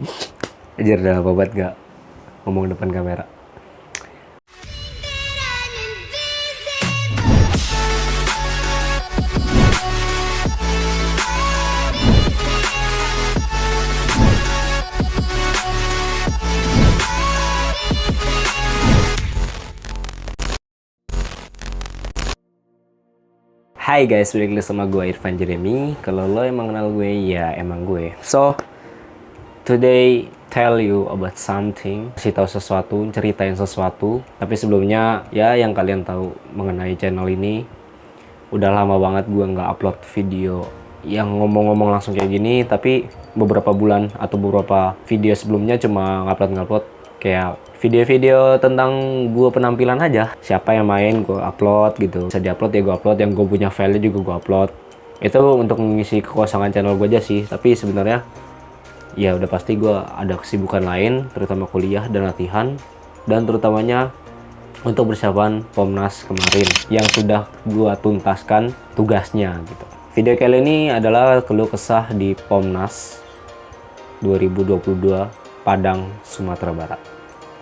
Anjir udah lama banget gak ngomong depan kamera. Hai guys, balik lagi sama gue Irfan Jeremy. Kalau lo emang kenal gue, ya emang gue. So, today tell you about something, kasih tahu sesuatu, ceritain sesuatu. Tapi sebelumnya, ya yang kalian tahu mengenai channel ini, udah lama banget gue nggak upload video yang ngomong-ngomong langsung kayak gini. Tapi beberapa bulan atau beberapa video sebelumnya cuma ngupload kayak video-video tentang gue penampilan aja. Siapa yang main gue upload gitu. Bisa diupload ya gue upload, yang gue punya file juga gue upload. Itu untuk mengisi kekosongan channel gue aja sih. Tapi sebenarnya ya udah pasti gue ada kesibukan lain, terutama kuliah dan latihan, dan terutamanya untuk persiapan Pomnas kemarin yang sudah gue tuntaskan tugasnya gitu. Video kali ini adalah keluh kesah di Pomnas 2022 Padang, Sumatera Barat.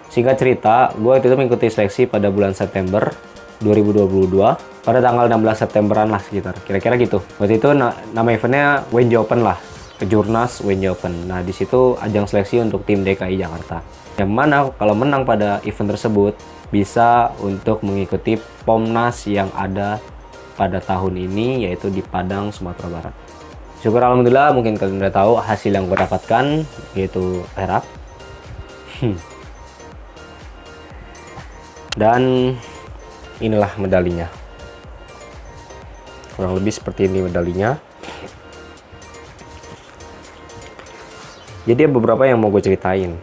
Singkat cerita, gue waktu itu mengikuti seleksi pada bulan September 2022, pada tanggal 16 Septemberan lah sekitar, kira-kira gitu. Waktu itu nama eventnya WNJ Open lah, Kejurnas WNJ Open. Nah, di situ ajang seleksi untuk tim DKI Jakarta. Yang mana kalau menang pada event tersebut, bisa untuk mengikuti Pomnas yang ada pada tahun ini, yaitu di Padang, Sumatera Barat. Syukur alhamdulillah, mungkin kalian udah tahu hasil yang gue dapatkan, yaitu perak. Dan inilah medalinya. Kurang lebih seperti ini medalinya. Jadi beberapa yang mau gue ceritain.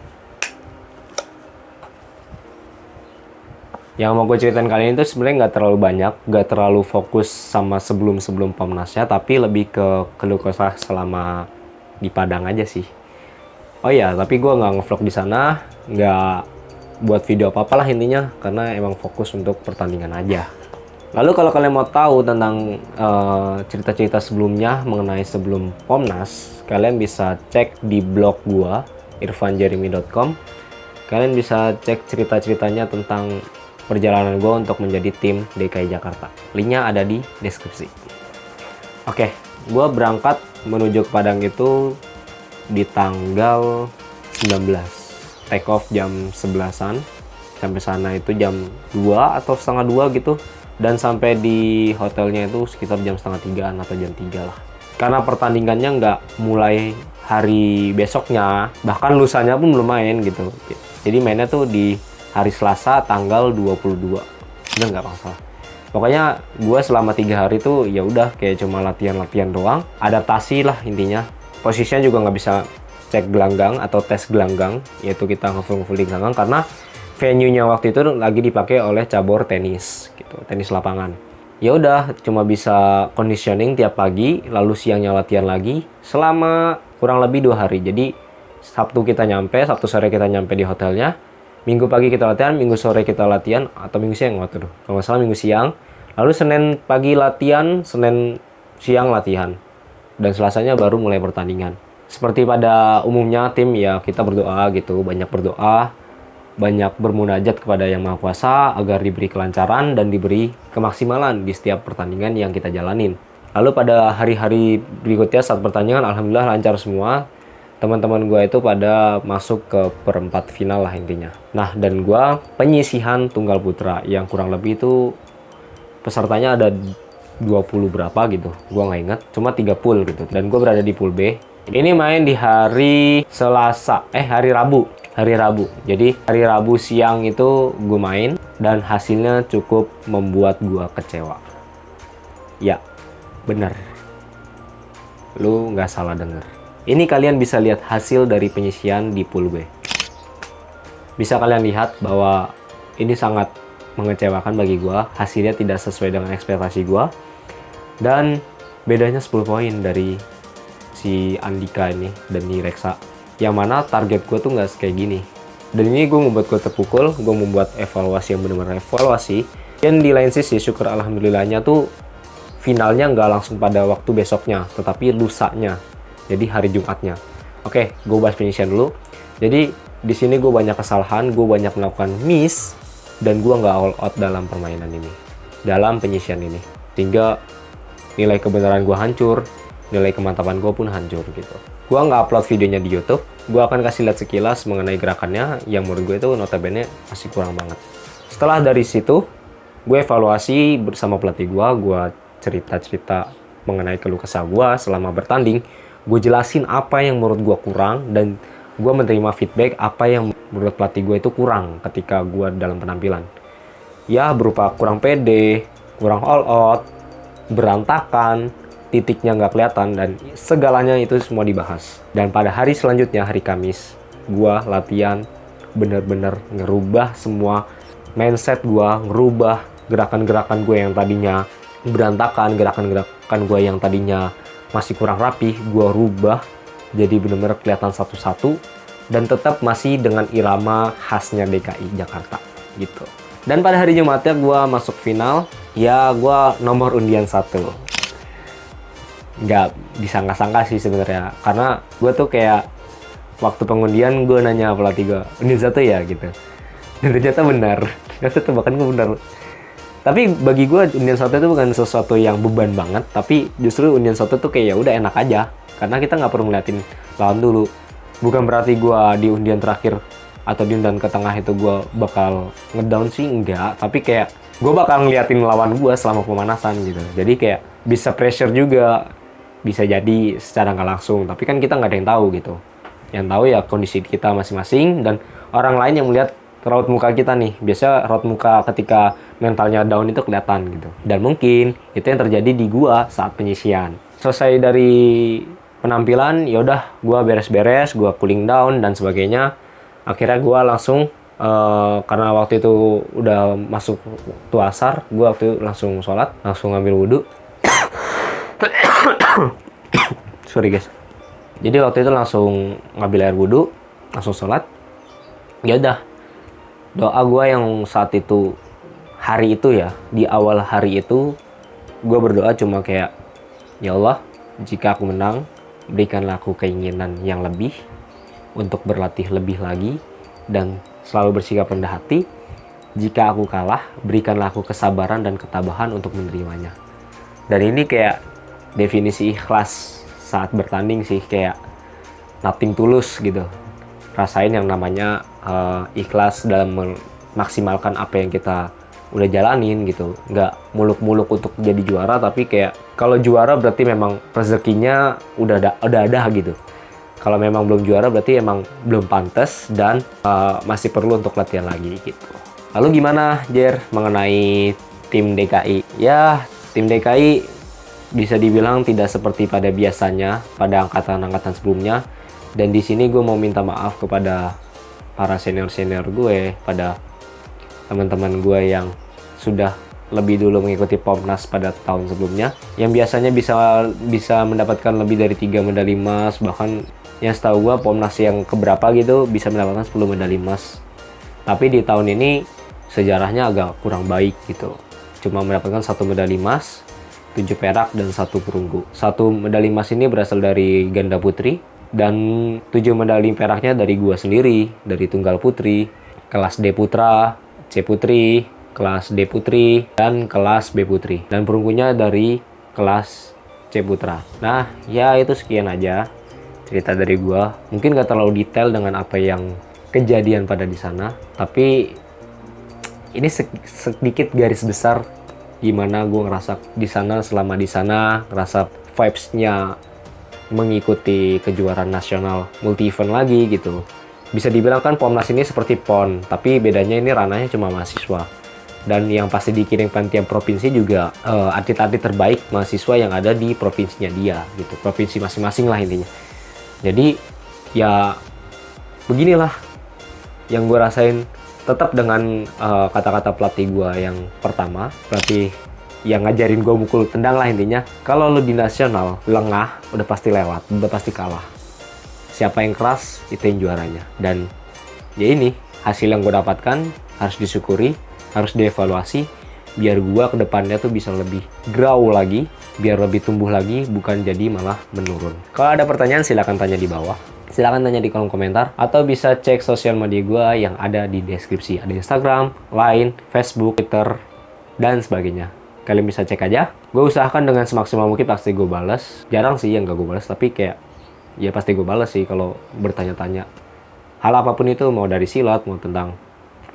Yang mau gue ceritain kali ini tuh sebenarnya nggak terlalu banyak, nggak terlalu fokus sama sebelum Pomnasnya, tapi lebih ke keluh kesah selama di Padang aja sih. Oh iya, tapi gue nggak ngevlog di sana, nggak buat video apa-apa lah intinya, karena emang fokus untuk pertandingan aja. Lalu kalau kalian mau tahu tentang cerita-cerita sebelumnya mengenai sebelum Pomnas, kalian bisa cek di blog gue, irfanjeremy.com. Kalian bisa cek cerita-ceritanya tentang perjalanan gue untuk menjadi tim DKI Jakarta. Linknya ada di deskripsi. Oke, gue berangkat menuju ke Padang itu di tanggal 19. Take off jam 11-an. Sampai sana itu jam 2 atau setengah 2 gitu. Dan sampai di hotelnya itu sekitar jam setengah 3-an atau jam 3 lah. Karena pertandingannya nggak mulai hari besoknya, bahkan lusanya pun belum main gitu. Jadi mainnya tuh di hari Selasa tanggal 22. Udah nggak masalah. Pokoknya gue selama 3 hari tuh ya udah kayak cuma latihan-latihan doang, adaptasi lah intinya. Posisinya juga nggak bisa cek gelanggang atau tes gelanggang, yaitu kita ngefull di gelanggang karena venue-nya waktu itu lagi dipakai oleh cabur tenis gitu, tenis lapangan. Ya udah cuma bisa conditioning tiap pagi, lalu siangnya latihan lagi selama kurang lebih 2 hari. Jadi Sabtu kita nyampe, Sabtu sore kita nyampe di hotelnya. Minggu pagi kita latihan, Minggu sore kita latihan, atau Minggu siang waktu itu. Kalau nggak salah Minggu siang. Lalu Senin pagi latihan, Senin siang latihan. Dan Selasanya baru mulai pertandingan. Seperti pada umumnya tim ya kita berdoa gitu. Banyak berdoa, banyak bermunajat kepada Yang Maha Kuasa agar diberi kelancaran dan diberi kemaksimalan di setiap pertandingan yang kita jalanin. Lalu pada hari-hari berikutnya saat pertandingan, alhamdulillah lancar semua. Teman-teman gue itu pada masuk ke perempat final lah intinya. Nah, dan gue penyisihan tunggal putra yang kurang lebih itu pesertanya ada 20 berapa gitu. Gue nggak inget, cuma 3 pool gitu. Dan gue berada di pool B. Ini main di hari Selasa, hari Rabu. Hari Rabu. Jadi hari Rabu siang itu gue main dan hasilnya cukup membuat gue kecewa. Ya, bener. Lu nggak salah denger. Ini kalian bisa lihat hasil dari penyisian di pool B. Bisa kalian lihat bahwa ini sangat mengecewakan bagi gua. Hasilnya tidak sesuai dengan ekspektasi gua. Dan bedanya 10 poin dari si Andika ini dan ni Reksa. Yang mana target gua tuh nggak kayak gini. Dan ini gue membuat gua terpukul. Gue membuat evaluasi yang benar-benar evaluasi. Dan di lain sisi syukur alhamdulillahnya tuh finalnya nggak langsung pada waktu besoknya, tetapi lusanya. Jadi hari Jumatnya. Oke, gue bahas penyisian dulu. Jadi di sini gue banyak kesalahan, gue banyak melakukan miss, dan gue nggak all out dalam permainan ini, dalam penyisian ini. Sehingga nilai kebenaran gue hancur, nilai kemantapan gue pun hancur gitu. Gue nggak upload videonya di YouTube, gue akan kasih lihat sekilas mengenai gerakannya yang menurut gue itu notabene masih kurang banget. Setelah dari situ, gue evaluasi bersama pelatih gue cerita-cerita mengenai keluh kesah gue selama bertanding. Gue jelasin apa yang menurut gue kurang, dan gue menerima feedback apa yang menurut pelatih gue itu kurang ketika gue dalam penampilan. Ya berupa kurang pede, kurang all out, berantakan, titiknya nggak kelihatan, dan segalanya itu semua dibahas. Dan pada hari selanjutnya, hari Kamis, gue latihan bener-bener ngerubah semua mindset gue, ngerubah gerakan-gerakan gue yang tadinya berantakan, gerakan-gerakan gue yang tadinya masih kurang rapi, gue rubah jadi bener-bener kelihatan satu-satu, dan tetap masih dengan irama khasnya DKI Jakarta gitu. Dan pada hari Jumatnya gue masuk final, ya gue nomor undian 1. Nggak disangka-sangka sih sebenarnya, karena gue tuh kayak waktu pengundian gue nanya pelatih gue, undian 1 ya gitu, dan ternyata benar. Ternyata tebakan gue benar. Tapi bagi gue undian 1 itu bukan sesuatu yang beban banget, tapi justru undian 1 tuh kayak ya udah enak aja, karena kita nggak perlu ngeliatin lawan dulu. Bukan berarti gue di undian terakhir atau di undian ke tengah itu gue bakal ngedown sih, enggak. Tapi kayak gue bakal ngeliatin lawan gue selama pemanasan gitu. Jadi kayak bisa pressure juga, bisa jadi secara nggak langsung. Tapi kan kita nggak ada yang tahu gitu. Yang tahu ya kondisi kita masing-masing, dan orang lain yang melihat raut muka kita nih. Biasa raut muka ketika mentalnya down itu kelihatan gitu. Dan mungkin itu yang terjadi di gua saat penyisian. Selesai dari penampilan, yaudah gua beres-beres, gua cooling down dan sebagainya. Akhirnya gua langsung karena waktu itu udah masuk waktu asar, gua waktu itu langsung sholat, langsung ngambil wudhu. Sorry guys. Jadi waktu itu langsung ngambil air wudhu, langsung sholat. Ya udah, doa gue yang saat itu, hari itu ya, di awal hari itu, gue berdoa cuma kayak, ya Allah, jika aku menang, berikanlah aku keinginan yang lebih, untuk berlatih lebih lagi, dan selalu bersikap rendah hati. Jika aku kalah, berikanlah aku kesabaran dan ketabahan untuk menerimanya. Dan ini kayak definisi ikhlas saat bertanding sih, kayak nothing tulus gitu. Rasain yang namanya ikhlas dalam memaksimalkan apa yang kita udah jalanin gitu. Nggak muluk-muluk untuk jadi juara, tapi kayak kalau juara berarti memang rezekinya udah ada gitu. Kalau memang belum juara berarti emang belum pantas, dan masih perlu untuk latihan lagi gitu. Lalu gimana Jer mengenai tim DKI? Ya, tim DKI bisa dibilang tidak seperti pada biasanya, pada angkatan-angkatan sebelumnya. Dan di sini gue mau minta maaf kepada para senior-senior gue, pada teman-teman gue yang sudah lebih dulu mengikuti Popnas pada tahun sebelumnya, yang biasanya bisa mendapatkan lebih dari 3 medali emas, bahkan yang setahu gue Popnas yang keberapa gitu bisa mendapatkan 10 medali emas. Tapi di tahun ini sejarahnya agak kurang baik gitu, cuma mendapatkan 1 medali emas, 7 perak, dan 1 perunggu. 1 medali emas ini berasal dari ganda putri, dan 7 medali peraknya dari gua sendiri, dari tunggal putri, kelas D putra, C putri, kelas D putri, dan kelas B putri. Dan perunggunya dari kelas C putra. Nah, ya itu sekian aja cerita dari gua. Mungkin gak terlalu detail dengan apa yang kejadian pada di sana, tapi ini sedikit garis besar gimana gua ngerasa di sana, selama di sana, ngerasa vibes-nya mengikuti kejuaraan nasional multi event lagi gitu. Bisa dibilang kan Pomnas ini seperti PON, tapi bedanya ini ranahnya cuma mahasiswa. Dan yang pasti dikirimkan tiap provinsi juga atlet-atlet terbaik mahasiswa yang ada di provinsinya dia gitu. Provinsi masing-masing lah intinya. Jadi ya beginilah yang gue rasain, tetap dengan kata-kata pelatih gue yang pertama, pelatih yang ngajarin gue mukul tendang lah intinya. Kalau lu di nasional lengah, udah pasti lewat, udah pasti kalah. Siapa yang keras, itu yang juaranya. Dan ya ini, hasil yang gue dapatkan harus disyukuri, harus dievaluasi, biar gue ke depannya tuh bisa lebih grow lagi, biar lebih tumbuh lagi, bukan jadi malah menurun. Kalau ada pertanyaan silahkan tanya di bawah. Silahkan tanya di kolom komentar atau bisa cek sosial media gue yang ada di deskripsi. Ada Instagram, Line, Facebook, Twitter, dan sebagainya. Kalian bisa cek aja. Gue usahakan dengan semaksimal mungkin pasti gue balas. Jarang sih yang gak gue balas, tapi kayak ya pasti gue balas sih kalau bertanya-tanya. Hal apapun itu, mau dari silat, mau tentang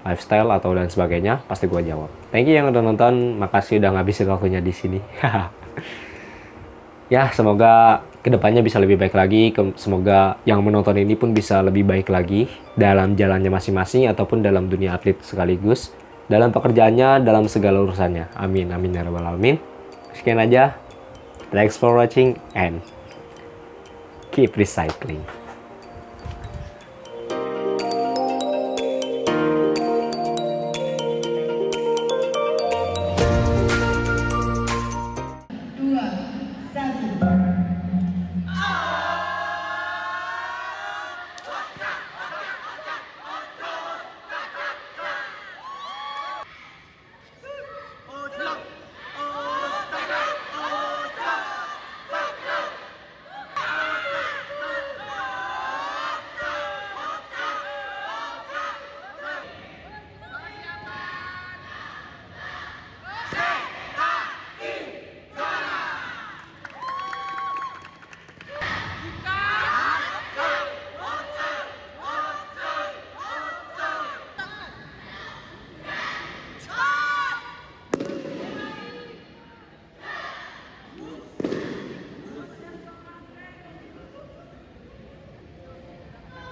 lifestyle atau dan sebagainya, pasti gue jawab. Thank you yang udah nonton. Makasih udah ngabisin waktunya di sini. Ya, semoga kedepannya bisa lebih baik lagi. Semoga yang menonton ini pun bisa lebih baik lagi dalam jalannya masing-masing ataupun dalam dunia atlet sekaligus, dalam pekerjaannya, dalam segala urusannya. Amin, amin ya rabbal alamin. Sekian aja. Thanks for watching and keep recycling.